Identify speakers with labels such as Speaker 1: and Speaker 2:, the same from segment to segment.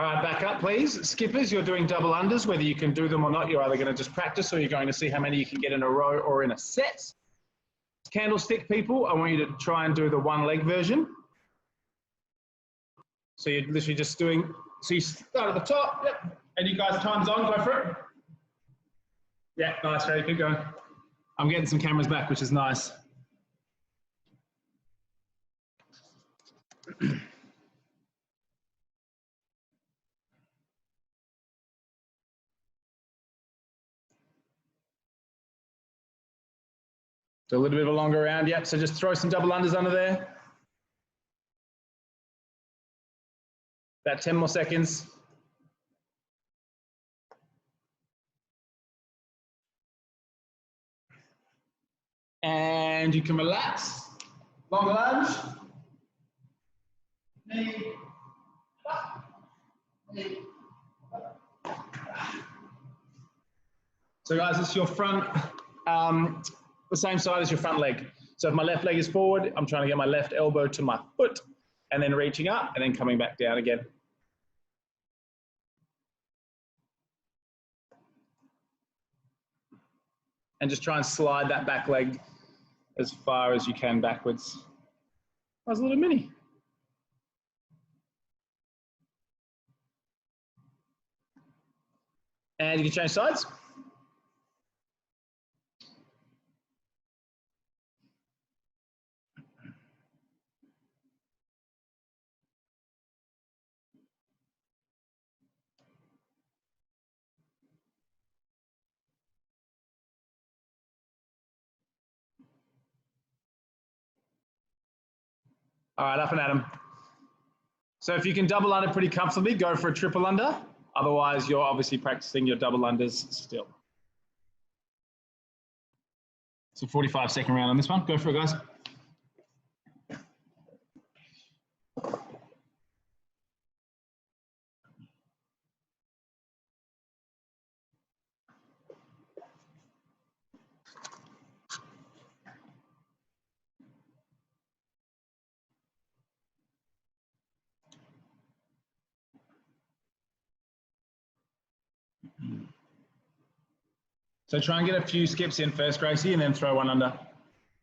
Speaker 1: All right, back up, please. Skippers, you're doing double unders. Whether you can do them or not, you're either going to just practice or you're going to see how many you can get in a row or in a set. Candlestick people, I want you to try and do the one leg version. So you're literally just doing, so you start at the top, yep, and you guys, time's on, go for it. Yeah, nice, ready, keep going. I'm getting some cameras back, which is nice. Do a little bit of a longer round, yep, so just throw some double unders under there. About 10 more seconds. And you can relax. Longer lunge. Knee. Knee. So guys, it's your front, the same side as your front leg. So if my left leg is forward, I'm trying to get my left elbow to my foot and then reaching up and then coming back down again. And just try and slide that back leg as far as you can backwards. That was a little mini. And you can change sides. All right, up and at 'em. So if you can double under pretty comfortably, go for a triple under. Otherwise, you're obviously practicing your double unders still. So 45-second round on this one. Go for it, guys. So try and get a few skips in first, Gracie, and then throw one under.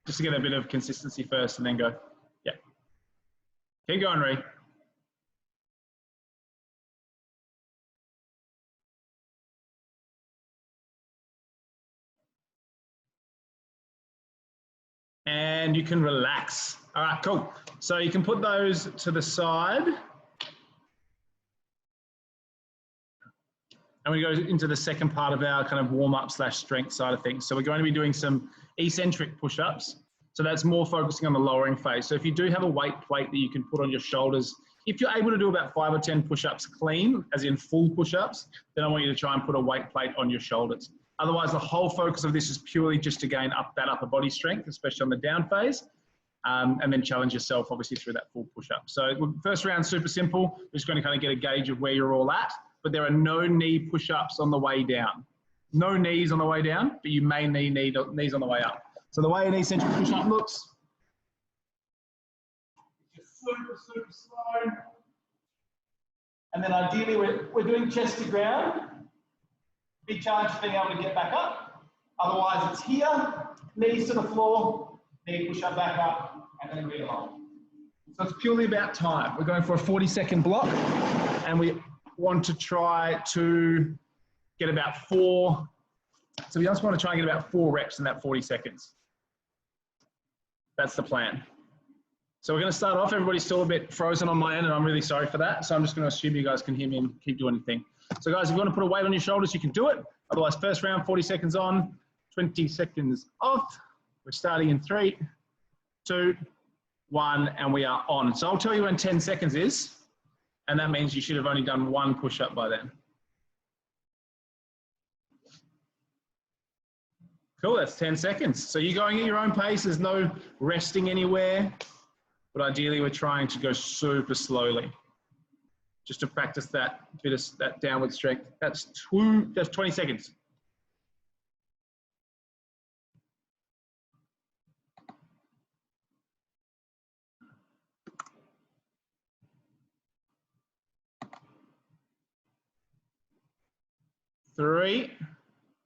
Speaker 1: Just to get a bit of consistency first and then go. Yeah. Keep going, Ree. And you can relax. All right, cool. So you can put those to the side. And we go into the second part of our kind of warm-up / strength side of things. So we're going to be doing some eccentric push-ups. So that's more focusing on the lowering phase. So if you do have a weight plate that you can put on your shoulders, if you're able to do about 5 or 10 push-ups clean, as in full push-ups, then I want you to try and put a weight plate on your shoulders. Otherwise, the whole focus of this is purely just to gain up that upper body strength, especially on the down phase, and then challenge yourself, obviously, through that full push-up. So first round, super simple. We're just going to kind of get a gauge of where you're all at. But there are no knee push-ups on the way down. No knees on the way down, but you may need knees on the way up. So the way an eccentric push-up looks, just super, super slow. And then ideally, we're doing chest to ground. Big challenge for being able to get back up. Otherwise, it's here, knees to the floor, knee push-up back up, and then realign. So it's purely about time. We're going for a 40-second block, and we want to try to get about 4. So we just want to try and get about 4 reps in that 40 seconds. That's the plan. So we're going to start off. Everybody's still a bit frozen on my end, and I'm really sorry for that. So I'm just going to assume you guys can hear me and keep doing the thing. So guys, if you want to put a weight on your shoulders, you can do it. Otherwise, first round, 40 seconds on, 20 seconds off. We're starting in 3, 2, 1, and we are on. So I'll tell you when 10 seconds is. And that means you should have only done 1 push-up by then. Cool, that's 10 seconds. So you're going at your own pace. There's no resting anywhere. But ideally, we're trying to go super slowly. Just to practice that bit of that downward strength. That's 20 seconds. 3,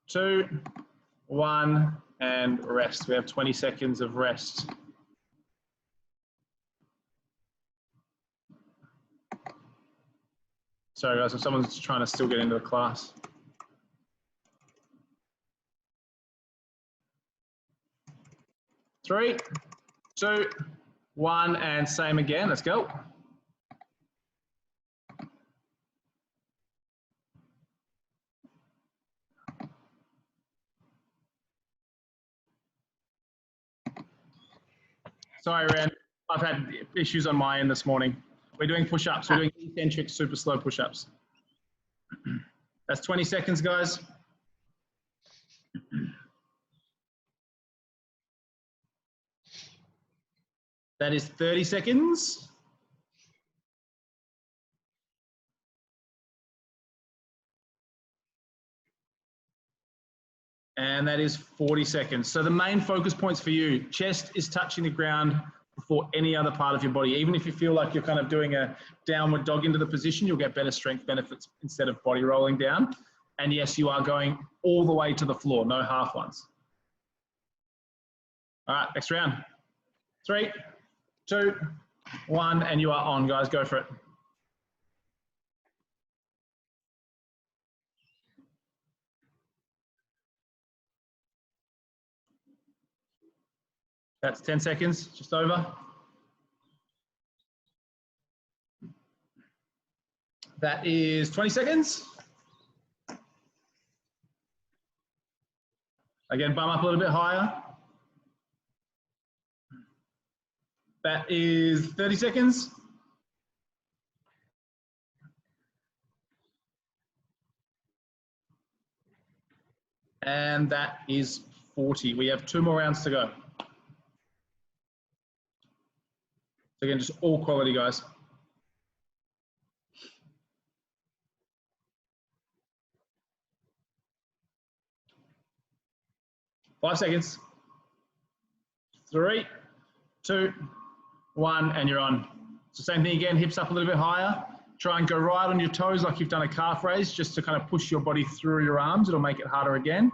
Speaker 1: 2, 1, and rest. We have 20 seconds of rest. Sorry guys, if someone's trying to still get into the class. Three, 2, 1, and same again. Let's go. Sorry, Rand. I've had issues on my end this morning. We're doing push-ups. We're doing eccentric, super slow push-ups. That's 20 seconds, guys. That is 30 seconds. And that is 40 seconds. So the main focus points for you, chest is touching the ground before any other part of your body. Even if you feel like you're kind of doing a downward dog into the position, you'll get better strength benefits instead of body rolling down. And yes, you are going all the way to the floor, no half ones. All right, next round. 3, 2, 1, and you are on, guys. Go for it. That's 10 seconds, just over. That is 20 seconds. Again, bum up a little bit higher. That is 30 seconds. And that is 40. We have 2 more rounds to go. So again, just all quality, guys. Five seconds. 3, 2, 1, and you're on. So same thing again, hips up a little bit higher. Try and go right on your toes like you've done a calf raise, just to kind of push your body through your arms. It'll make it harder again.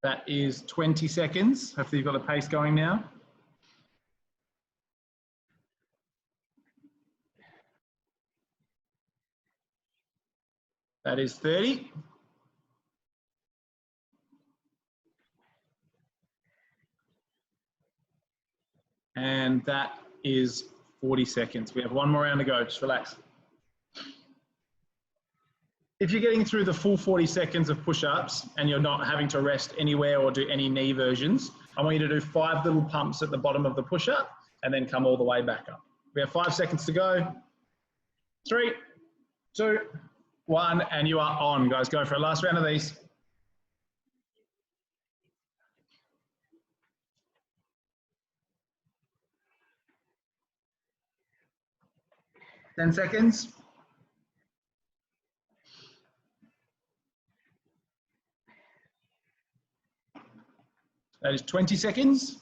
Speaker 1: That is 20 seconds. Hopefully you've got the pace going now. That is 30. And that is 40 seconds. We have 1 more round to go. Just relax. If you're getting through the full 40 seconds of push-ups and you're not having to rest anywhere or do any knee versions, I want you to do 5 little pumps at the bottom of the push-up and then come all the way back up. We have 5 seconds to go. 3, 2, 1, and you are on, guys. Go for a last round of these. Ten seconds. That is 20 seconds.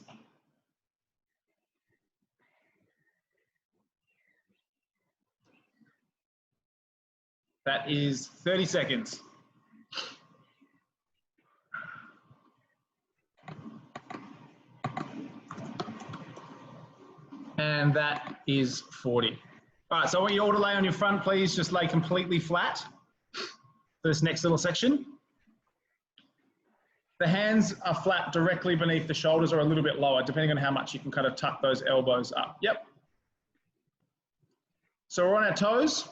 Speaker 1: That is 30 seconds. And that is 40. All right, so I want you all to lay on your front, please. Just lay completely flat for this next little section. The hands are flat directly beneath the shoulders or a little bit lower, depending on how much you can kind of tuck those elbows up. Yep. So we're on our toes.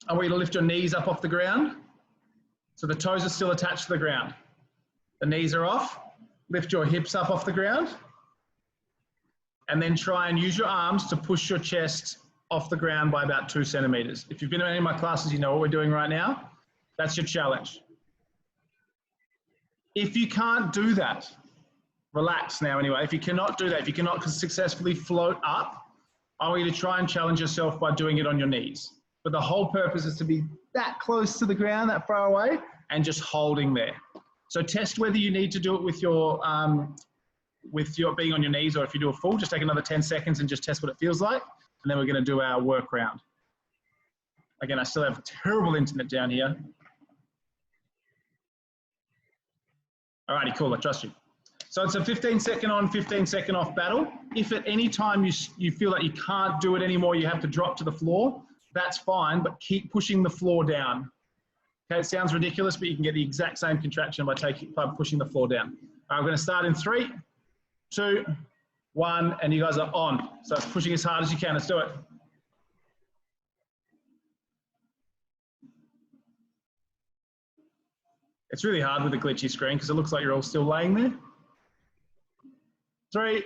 Speaker 1: I want you to lift your knees up off the ground. So the toes are still attached to the ground. The knees are off. Lift your hips up off the ground. And then try and use your arms to push your chest off the ground by about 2 centimeters. If you've been in any of my classes, you know what we're doing right now. That's your challenge. If you can't do that, relax now anyway. If you cannot do that, if you cannot successfully float up, I want you to try and challenge yourself by doing it on your knees. But the whole purpose is to be that close to the ground, that far away, and just holding there. So test whether you need to do it with your with your being on your knees, or if you do a full, just take another 10 seconds and just test what it feels like. And then we're going to do our work round. Again, I still have terrible internet down here. All righty, cool, I trust you. So it's a 15-second on, 15-second off battle. If at any time you feel like you can't do it anymore, you have to drop to the floor, that's fine, but keep pushing the floor down. Okay, it sounds ridiculous, but you can get the exact same contraction by pushing the floor down. All right, we're going to start in 3, 2, 1, and you guys are on. So it's pushing as hard as you can. Let's do it. It's really hard with a glitchy screen because it looks like you're all still laying there. 3,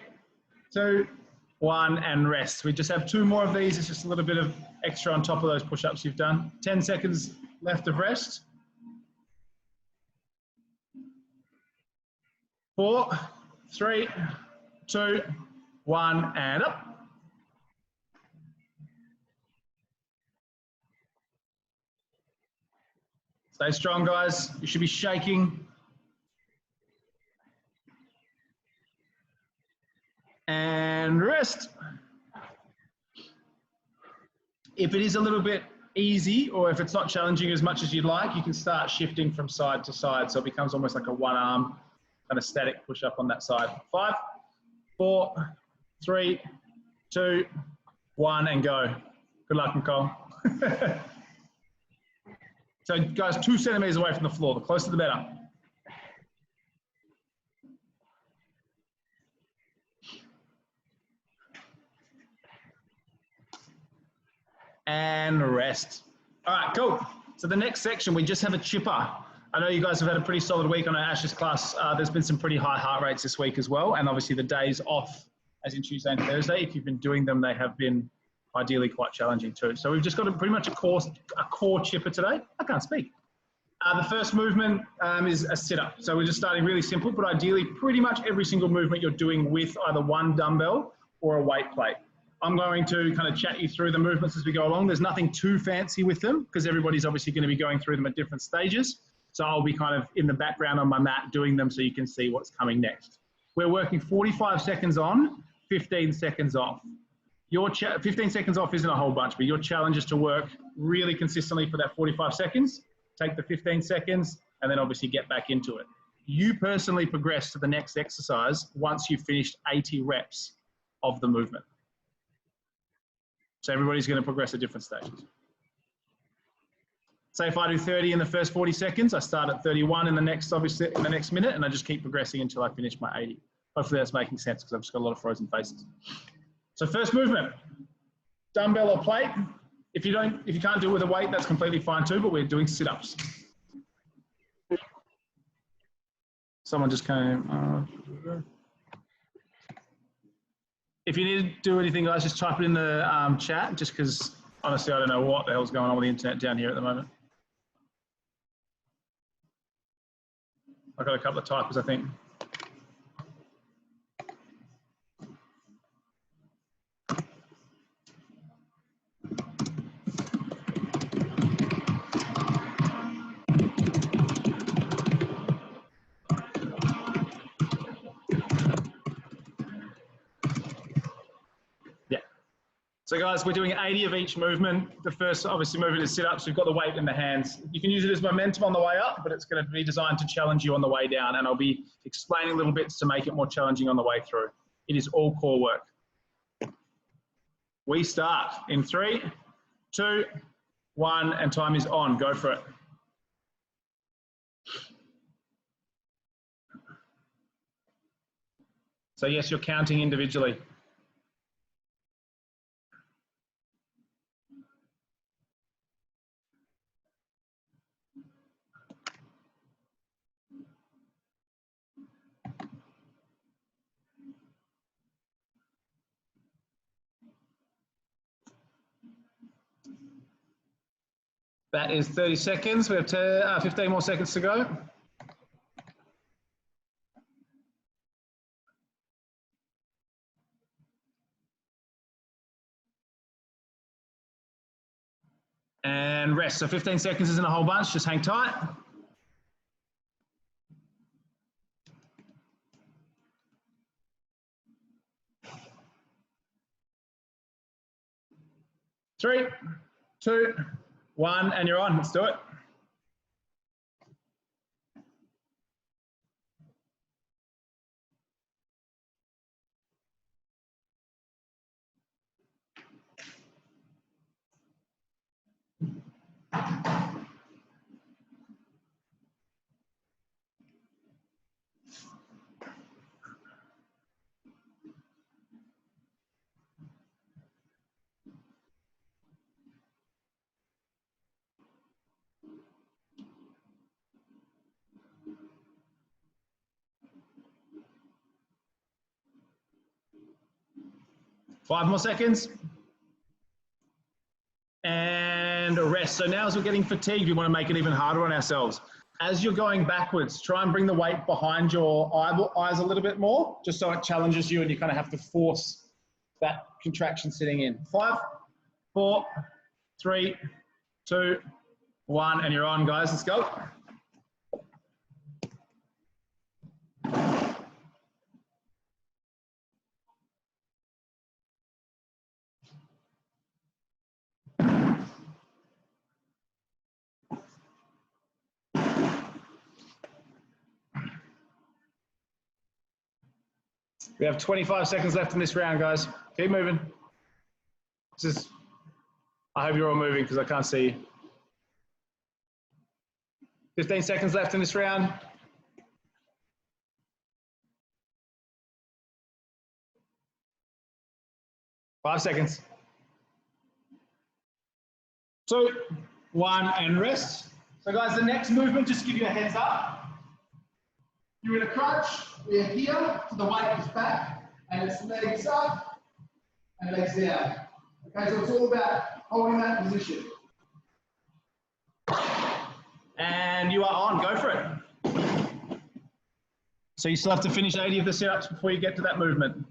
Speaker 1: 2, 1, and rest. We just have 2 more of these. It's just a little bit of extra on top of those push-ups you've done. 10 seconds left of rest. 4, 3, 2, 1, and up. Stay strong, guys. You should be shaking. And rest. If it is a little bit easy, or if it's not challenging as much as you'd like, you can start shifting from side to side. So it becomes almost like a one-arm kind of static push-up on that side. 5, 4, 3, 2, 1, and go. Good luck, Nicole. So guys, 2 centimeters away from the floor. The closer the better. And rest. All right, cool. So the next section, we just have a chipper. I know you guys have had a pretty solid week on our Ash's class. There's been some pretty high heart rates this week as well. And obviously the days off, as in Tuesday and Thursday, if you've been doing them, they have been ideally quite challenging too. So we've just got pretty much a core chipper today. I can't speak. The first movement is a sit-up. So we're just starting really simple, but ideally pretty much every single movement you're doing with either one dumbbell or a weight plate. I'm going to kind of chat you through the movements as we go along. There's nothing too fancy with them because everybody's obviously going to be going through them at different stages. So I'll be kind of in the background on my mat doing them so you can see what's coming next. We're working 45 seconds on, 15 seconds off. Your 15 seconds off isn't a whole bunch, but your challenge is to work really consistently for that 45 seconds, take the 15 seconds, and then obviously get back into it. You personally progress to the next exercise once you've finished 80 reps of the movement. So everybody's going to progress at different stages. Say if I do 30 in the first 40 seconds, I start at 31 in the next, obviously, in the next minute, and I just keep progressing until I finish my 80. Hopefully that's making sense because I've just got a lot of frozen faces. So first movement, dumbbell or plate. If you can't do it with a weight, that's completely fine too, but we're doing sit-ups. Someone just came. If you need to do anything, guys, just type it in the chat, just because honestly, I don't know what the hell's going on with the internet down here at the moment. I've got a couple of typers, I think. So guys, we're doing 80 of each movement. The first, obviously, movement is sit-ups. We've got the weight in the hands. You can use it as momentum on the way up, but it's going to be designed to challenge you on the way down. And I'll be explaining little bits to make it more challenging on the way through. It is all core work. We start in 3, 2, 1, and time is on. Go for it. So yes, you're counting individually. That is 30 seconds. We have 15 more seconds to go. And rest. So 15 seconds isn't a whole bunch. Just hang tight. 3, 2, 1, and you're on. Let's do it. Five more seconds. And rest. So now as we're getting fatigued, we want to make it even harder on ourselves. As you're going backwards, try and bring the weight behind your eyes a little bit more, just so it challenges you and you kind of have to force that contraction sitting in. 5, 4, 3, 2, 1, and you're on, guys. Let's go. We have 25 seconds left in this round, guys. Keep moving. I hope you're all moving because I can't see you. 15 seconds left in this round. 5 seconds. 2, 1, and rest. So guys, the next movement, just give you a heads up. You're in a crunch, we're here, so the weight is back, and it's legs up and legs down. Okay, so it's all about holding that position. And you are on, go for it. So you still have to finish 80 of the sit-ups before you get to that movement.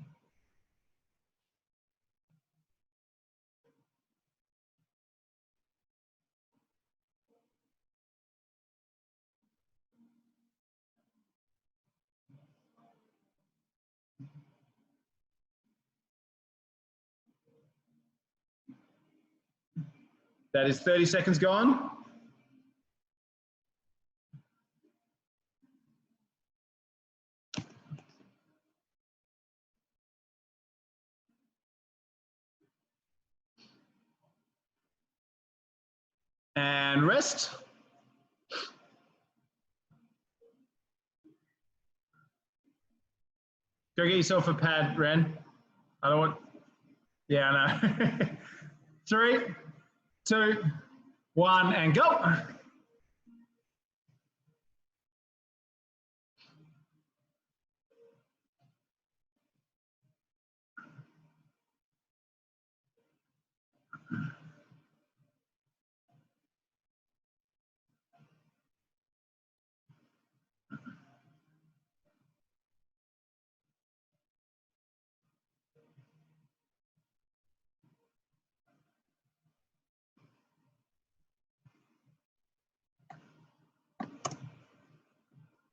Speaker 1: That is 30 seconds gone. And rest. Go get yourself a pad, Ren. I don't want, yeah, I know. 3, 2, 1, and go.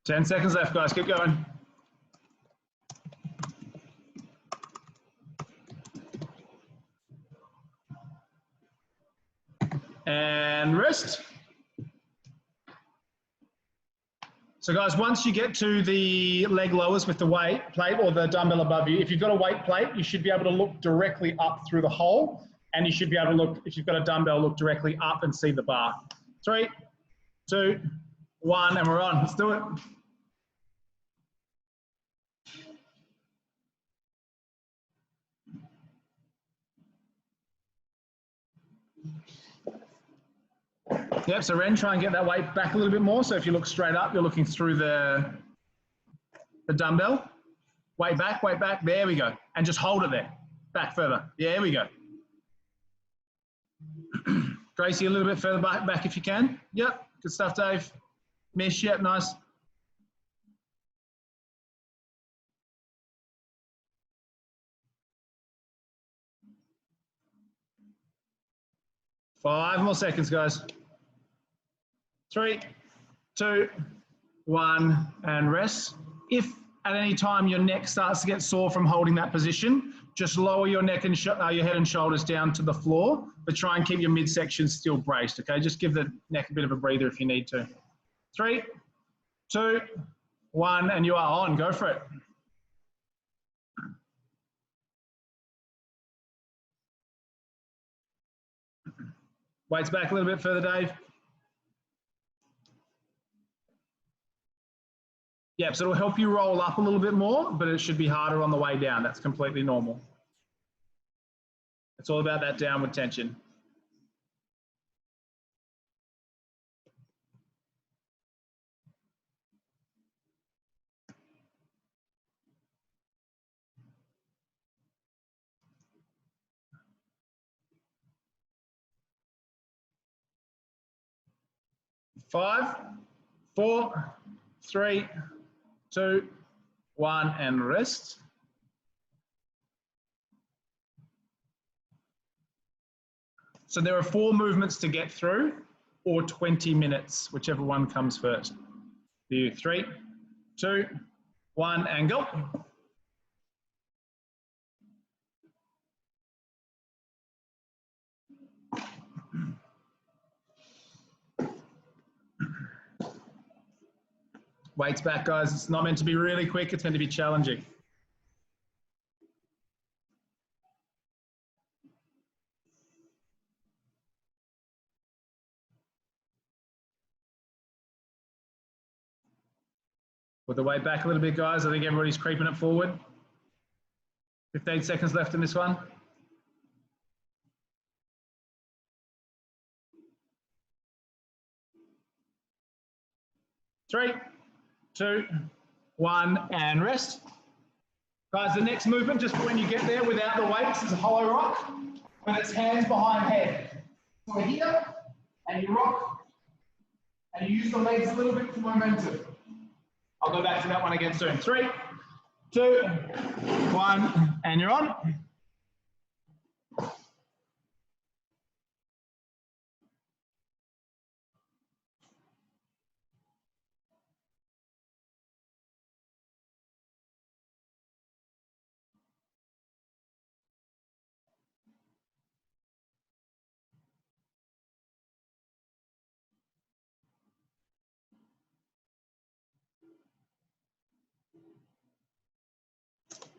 Speaker 1: Ten seconds left, guys. Keep going. And rest. So guys, once you get to the leg lowers with the weight plate or the dumbbell above you, if you've got a weight plate, you should be able to look directly up through the hole, and you should be able to look, if you've got a dumbbell, look directly up and see the bar. 3, 2, 1, and we're on. Let's do it. Yep, so Ren, try and get that weight back a little bit more. So if you look straight up, you're looking through the dumbbell. Weight back, there we go. And just hold it there, back further. Yeah, there we go. Gracie, a little bit further back if you can. Yep, good stuff, Dave. Mish, yep, nice. Five more seconds, guys. 3, 2, 1, and rest. If at any time your neck starts to get sore from holding that position, just lower your neck and your head and shoulders down to the floor, but try and keep your midsection still braced, okay? Just give the neck a bit of a breather if you need to. 3, 2, 1, and you are on. Go for it. Weights back a little bit further, Dave. Yeah, so it'll help you roll up a little bit more, but it should be harder on the way down. That's completely normal. It's all about that downward tension. Five, 4, 3, 2, 1, and rest. So there are 4 movements to get through, or 20 minutes, whichever one comes first. 3, 2, 1, and go. Weights back, guys. It's not meant to be really quick. It's meant to be challenging. Put the weight back a little bit, guys. I think everybody's creeping it forward. 15 seconds left in this one. 3, 2, 1, and rest. Guys, the next movement, just when you get there without the weights, is a hollow rock, but it's hands behind head. So we're here, and you rock, and you use the legs a little bit for momentum. I'll go back to that one again soon. 3, 2, 1, and you're on.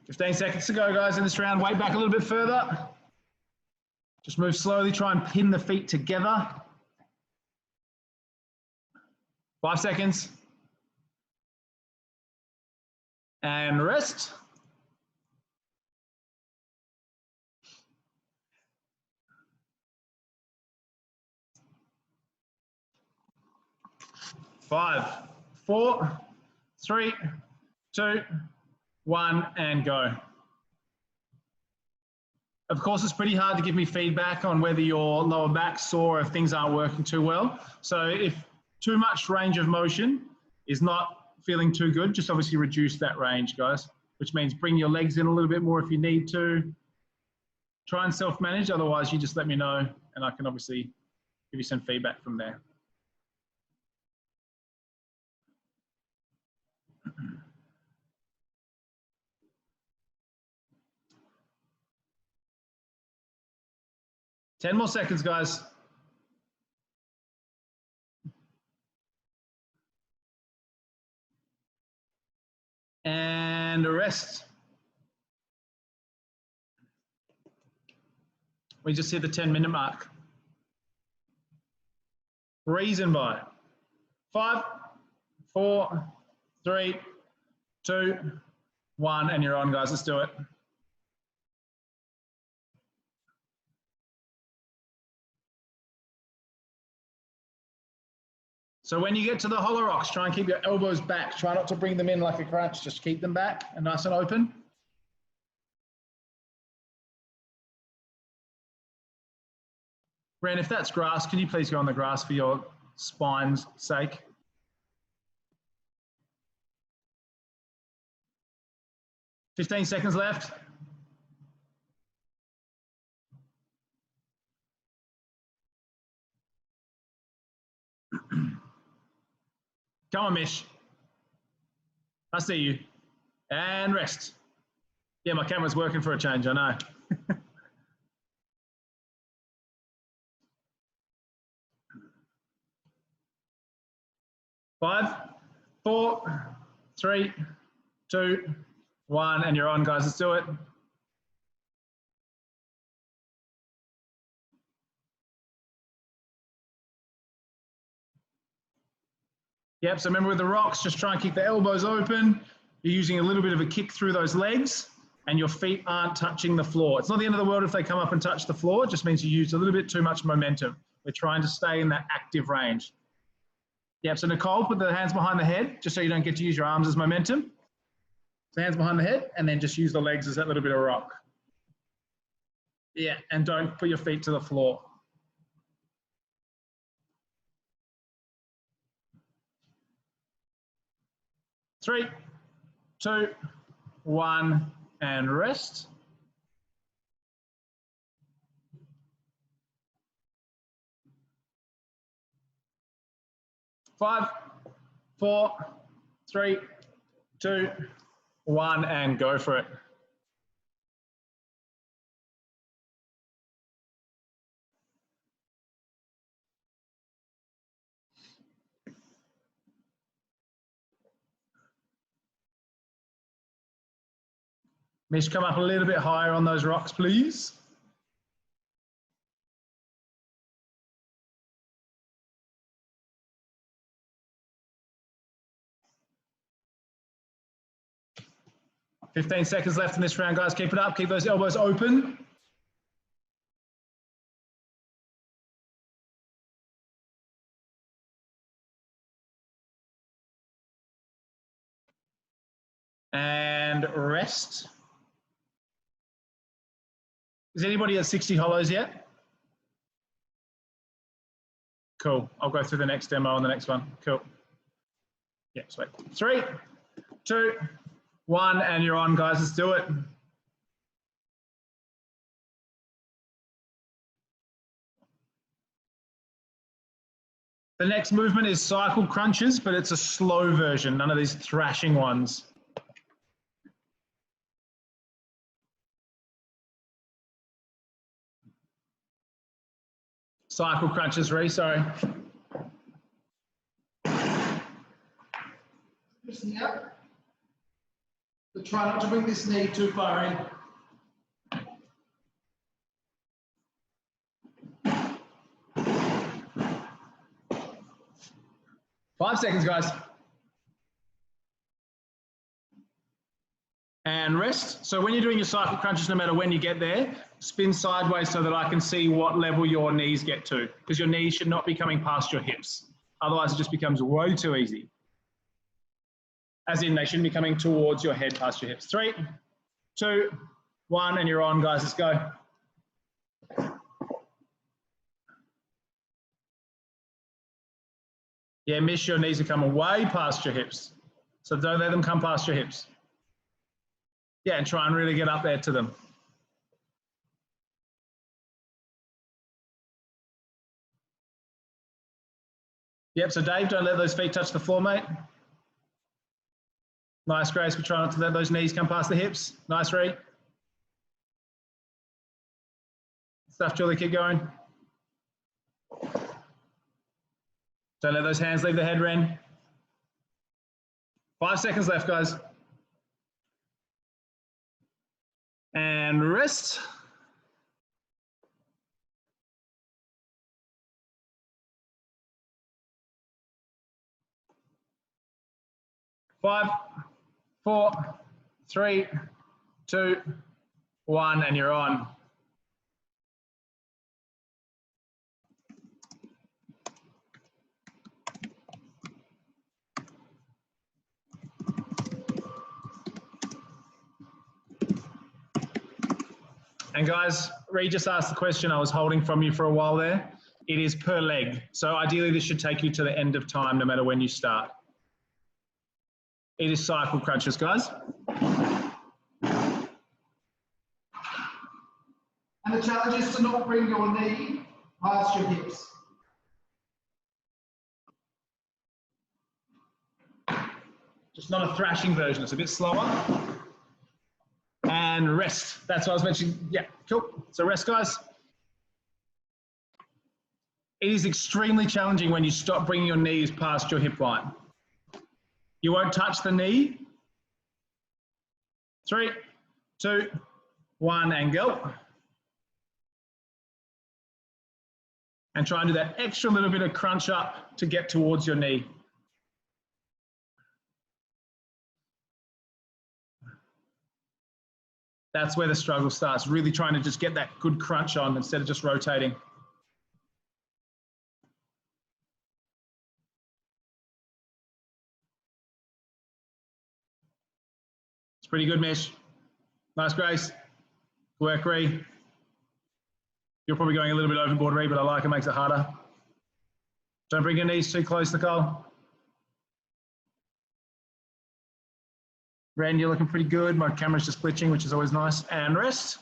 Speaker 1: Fifteen seconds to go, guys, in this round. Weight back a little bit further. Just move slowly. Try and pin the feet together. 5 seconds. And rest. Five, 4, 3, 2, 1, and go. Of course, it's pretty hard to give me feedback on whether your lower back's sore or if things aren't working too well. So if too much range of motion is not feeling too good, just obviously reduce that range, guys, which means bring your legs in a little bit more if you need to. Try and self-manage, otherwise you just let me know and I can obviously give you some feedback from there. Ten more seconds, guys. And rest. We just hit the 10-minute mark. Reason by 5, 4, 3, 2, 1, and you're on, guys. Let's do it. So when you get to the hollow rocks, try and keep your elbows back. Try not to bring them in like a crunch. Just keep them back and nice and open. Ren, if that's grass, can you please go on the grass for your spine's sake? Fifteen seconds left. Come on, Mish. I see you. And rest. Yeah, my camera's working for a change, I know. 5, 4, 3, 2, 1, and you're on, guys. Let's do it. Yep, so remember with the rocks, just try and keep the elbows open. You're using a little bit of a kick through those legs and your feet aren't touching the floor. It's not the end of the world if they come up and touch the floor. It just means you use a little bit too much momentum. We're trying to stay in that active range. Yep, so Nicole, put the hands behind the head just so you don't get to use your arms as momentum. So hands behind the head and then just use the legs as that little bit of rock. Yeah, and don't put your feet to the floor. Three, 2, 1, and rest. 5, 4, 3, 2, 1, and go for it. Mish, come up a little bit higher on those rocks, please. "15 seconds left in this round, guys. Keep it up. Keep those elbows open. And rest. Is anybody at 60 hollows yet? Cool. I'll go through the next demo on the next one. Cool. Yeah, sweet. 3, 2, 1, and you're on, guys. Let's do it. The next movement is cycle crunches, but it's a slow version, none of these thrashing ones. Cycle crunches, sorry. Just here. But try not to bring this knee too far in. 5 seconds, guys. And rest. So when you're doing your cycle crunches, no matter when you get there, spin sideways so that I can see what level your knees get to, because your knees should not be coming past your hips. Otherwise, it just becomes way too easy. As in, they shouldn't be coming towards your head past your hips. 3, 2, 1, and you're on, guys. Let's go. Yeah, Mish, your knees are coming way past your hips. So don't let them come past your hips. Yeah, and try and really get up there to them. Yep, so Dave, don't let those feet touch the floor, mate. Nice, Grace. We try not to let those knees come past the hips. Nice, Ree. Stuff, Julie, keep going. Don't let those hands leave the head, Ren. 5 seconds left, guys. And rest. Five, 4, 3, 2, 1, and you're on. And guys, Ree just asked the question I was holding from you for a while there. It is per leg. So ideally this should take you to the end of time no matter when you start. It is cycle crunches, guys. And the challenge is to not bring your knee past your hips. Just not a thrashing version, it's a bit slower. And rest. That's what I was mentioning. Yeah, cool. So rest, guys. It is extremely challenging when you stop bringing your knees past your hip line. You won't touch the knee. 3, 2, 1, and go. And try and do that extra little bit of crunch up to get towards your knee. That's where the struggle starts, really trying to just get that good crunch on instead of just rotating. It's pretty good, Mish. Nice, Grace. Good work, Ree. You're probably going a little bit overboard, Ree, but I like it, makes it harder. Don't bring your knees too close, Nicole. Ren, you're looking pretty good. My camera's just glitching, which is always nice. And rest.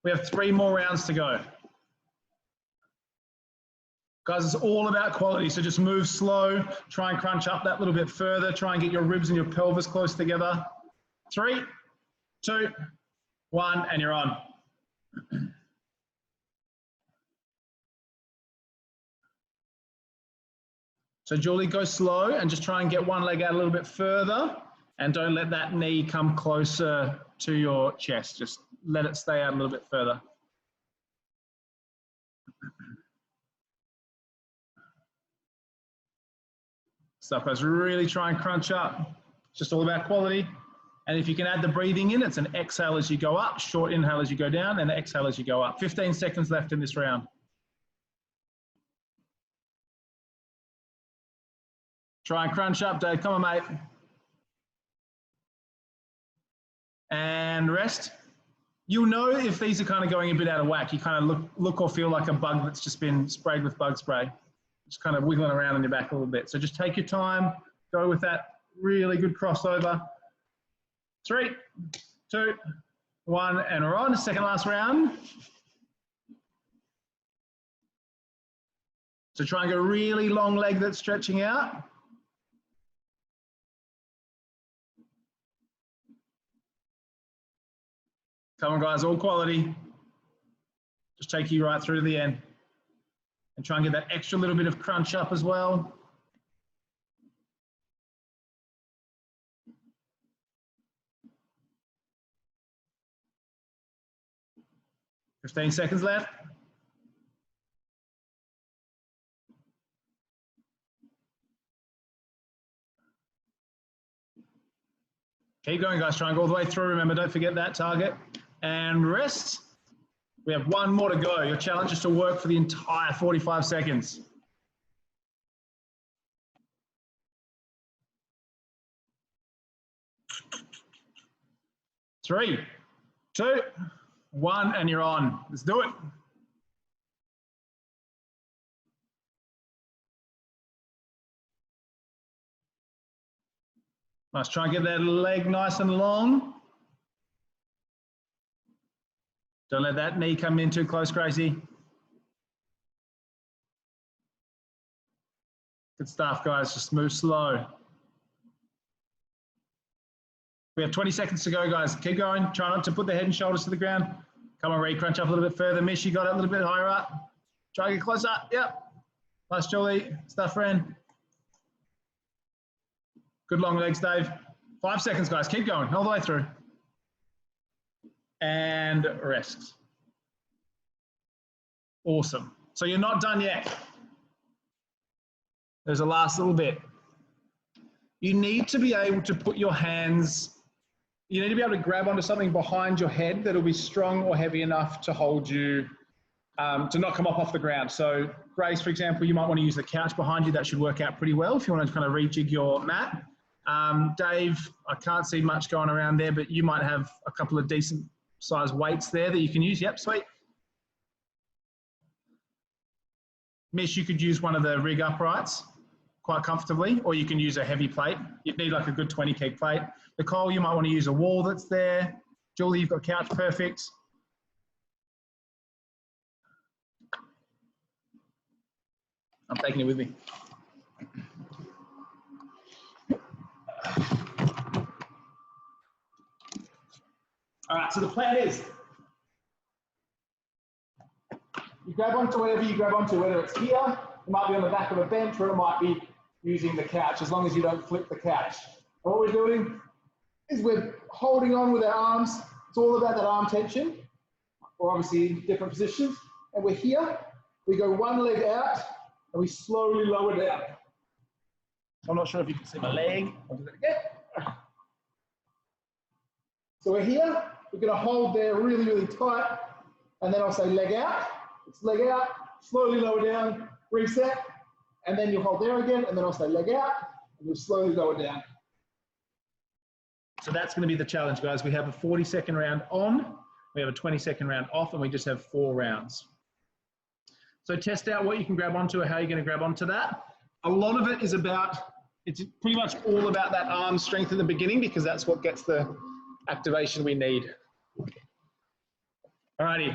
Speaker 1: We have 3 more rounds to go. Guys, it's all about quality, so just move slow. Try and crunch up that little bit further. Try and get your ribs and your pelvis close together. 3, 2, 1, and you're on. So Julie, go slow and just try and get one leg out a little bit further. And don't let that knee come closer to your chest. Just let it stay out a little bit further. Stuff, guys, really try and crunch up. It's just all about quality. And if you can add the breathing in, it's an exhale as you go up, short inhale as you go down, and exhale as you go up. 15 seconds left in this round. Try and crunch up, Dave. Come on, mate. And rest. You'll know if these are kind of going a bit out of whack. You kind of look or feel like a bug that's just been sprayed with bug spray. Just kind of wiggling around on your back a little bit. So just take your time, go with that really good crossover. 3, 2, 1, and we're on. Second last round. So try and go really long leg that's stretching out. Come on, guys, all quality. Just take you right through to the end. And try and get that extra little bit of crunch up as well. Fifteen seconds left. Keep going, guys. Try and go all the way through. Remember, don't forget that target. And rest. We have 1 more to go. Your challenge is to work for the entire 45 seconds. 3, 2, 1, and you're on. Let's do it. Nice. Try and get that leg nice and long. Don't let that knee come in too close, Gracie. Good stuff, guys. Just move slow. We have 20 seconds to go, guys. Keep going. Try not to put the head and shoulders to the ground. Come on, Ree. Crunch up a little bit further. Mish, you got it a little bit higher up. Try to get closer. Yep. Nice, Julie. Stuff, Ren. Good long legs, Dave. 5 seconds, guys. Keep going all the way through. And rest. Awesome. So you're not done yet. There's a last little bit. You need to be able to put your hands, you need to be able to grab onto something behind your head that'll be strong or heavy enough to hold you, to not come up off the ground. So Grace, for example, you might want to use the couch behind you. That should work out pretty well if you want to kind of rejig your mat. Dave, I can't see much going around there, but you might have a couple of decent size weights there that you can use. Yep, sweet. Mish, you could use one of the rig uprights quite comfortably, or you can use a heavy plate. You'd need like a good 20 kg plate. Nicole, you might want to use a wall that's there. Julie, you've got couch, perfect. I'm taking it with me. All right, so the plan is, you grab onto whatever you grab onto, whether it's here, it might be on the back of a bench, or it might be using the couch, as long as you don't flip the couch. And what we're doing is we're holding on with our arms. It's all about that arm tension, or obviously in different positions. And we're here, we go one leg out, and we slowly lower down. I'm not sure if you can see my leg. I'll do that again. So we're here, we're gonna hold there really, really tight, and then I'll say leg out. It's leg out, slowly lower down, reset, and then you hold there again, and then I'll say leg out, and you'll slowly lower down. So that's going to be the challenge, guys. We have a 40-second round on, we have a 20-second round off, and we just have 4 rounds. So test out what you can grab onto or how you're going to grab onto that. A lot of it is about, it's pretty much all about that arm strength in the beginning, because that's what gets the activation we need. Alrighty.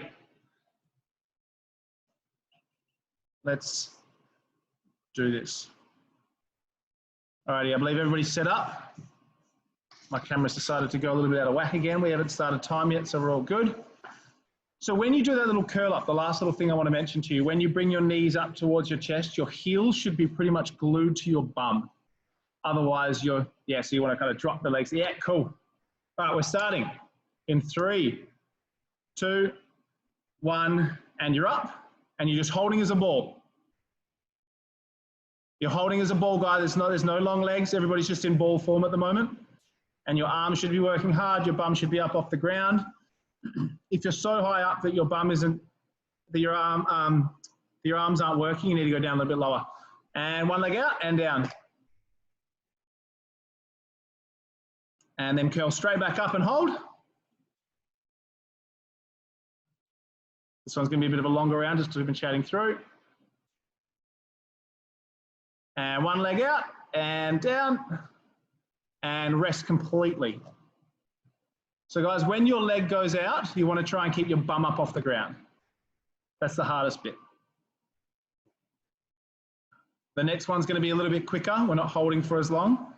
Speaker 1: Let's do this. Alrighty, I believe everybody's set up. My camera's decided to go a little bit out of whack again. We haven't started time yet, so we're all good. So when you do that little curl up, the last little thing I want to mention to you, when you bring your knees up towards your chest, your heels should be pretty much glued to your bum. Otherwise so you want to kind of drop the legs. Yeah, cool. All right, we're starting in 3, 2, 1, and you're up, and you're just holding as a ball. You're holding as a ball, guys. There's no long legs. Everybody's just in ball form at the moment. And your arms should be working hard. Your bum should be up off the ground. If you're so high up that your bum isn't, that your arms aren't working, you need to go down a little bit lower. And one leg out and down. And then curl straight back up and hold. This one's going to be a bit of a longer round just because we've been chatting through. And one leg out and down and rest completely. So guys, when your leg goes out, you want to try and keep your bum up off the ground. That's the hardest bit. The next one's going to be a little bit quicker. We're not holding for as long.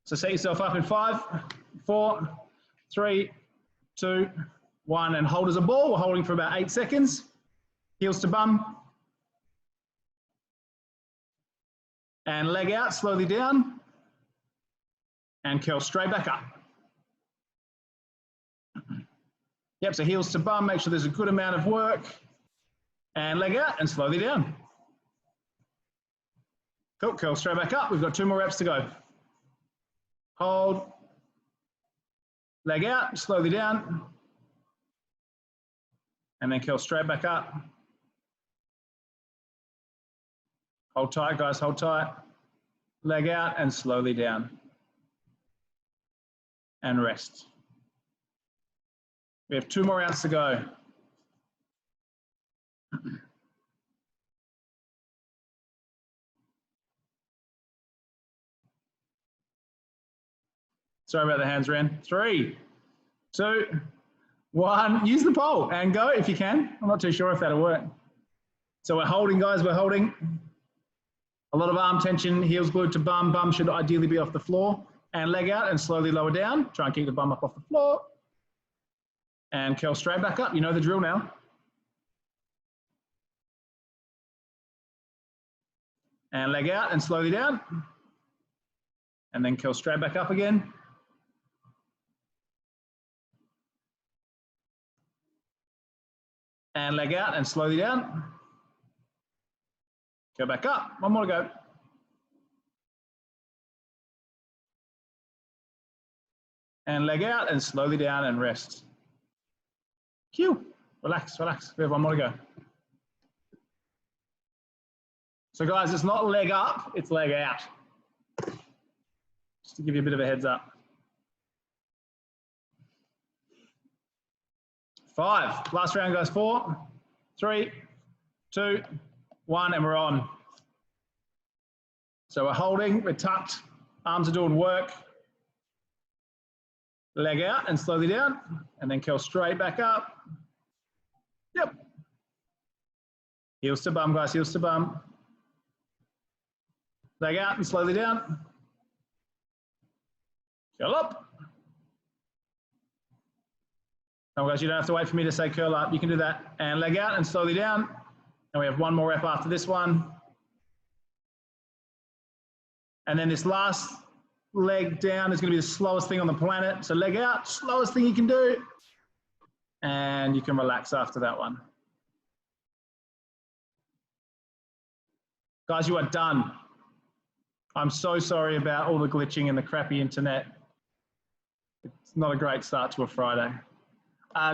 Speaker 1: So set yourself up in 5, 4, 3, 2, 1, and hold as a ball. We're holding for about 8 seconds. Heels to bum. And leg out, slowly down. And curl straight back up. Yep, so heels to bum, make sure there's a good amount of work. And leg out and slowly down. Cool, curl straight back up. We've got 2 more reps to go. Hold. Leg out, slowly down. And then curl straight back up. Hold tight, guys, hold tight. Leg out and slowly down. And rest. We have 2 more rounds to go. Sorry about the hands, Ren. 3, 2, 1. Use the pole and go if you can. I'm not too sure if that'll work. So we're holding, guys, we're holding. A lot of arm tension, heels glued to bum. Bum should ideally be off the floor. And leg out and slowly lower down. Try and keep the bum up off the floor. And curl straight back up. You know the drill now. And leg out and slowly down. And then curl straight back up again. And leg out and slowly down. Go back up. 1 more to go. And leg out and slowly down and rest. Cue. Relax, relax. We have 1 more to go. So guys, it's not leg up, it's leg out. Just to give you a bit of a heads up. 5. Last round, guys. 4, 3, 2, 1, and we're on. So we're holding, we're tucked, arms are doing work. Leg out and slowly down, and then curl straight back up. Yep. Heels to bum, guys, heels to bum. Leg out and slowly down. Curl up. Now guys, you don't have to wait for me to say curl up. You can do that and leg out and slowly down. And we have one more rep after this one. And then this last leg down is going to be the slowest thing on the planet. So leg out, slowest thing you can do. And you can relax after that one. Guys, you are done. I'm so sorry about all the glitching and the crappy internet. It's not a great start to a Friday.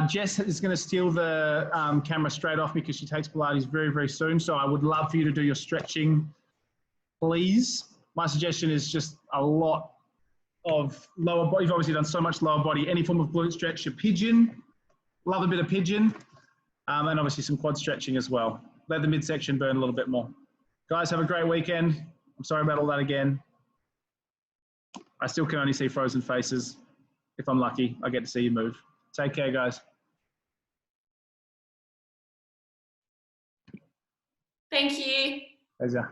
Speaker 1: Jess is going to steal the camera straight off me because she takes Pilates very, very soon. So I would love for you to do your stretching, please. My suggestion is just a lot of lower body. You've obviously done so much lower body. Any form of glute stretch, your pigeon. Love a bit of pigeon. And obviously some quad stretching as well. Let the midsection burn a little bit more. Guys, have a great weekend. I'm sorry about all that again. I still can only see frozen faces. If I'm lucky, I get to see you move. Take care, guys.
Speaker 2: Thank you.
Speaker 1: Pleasure.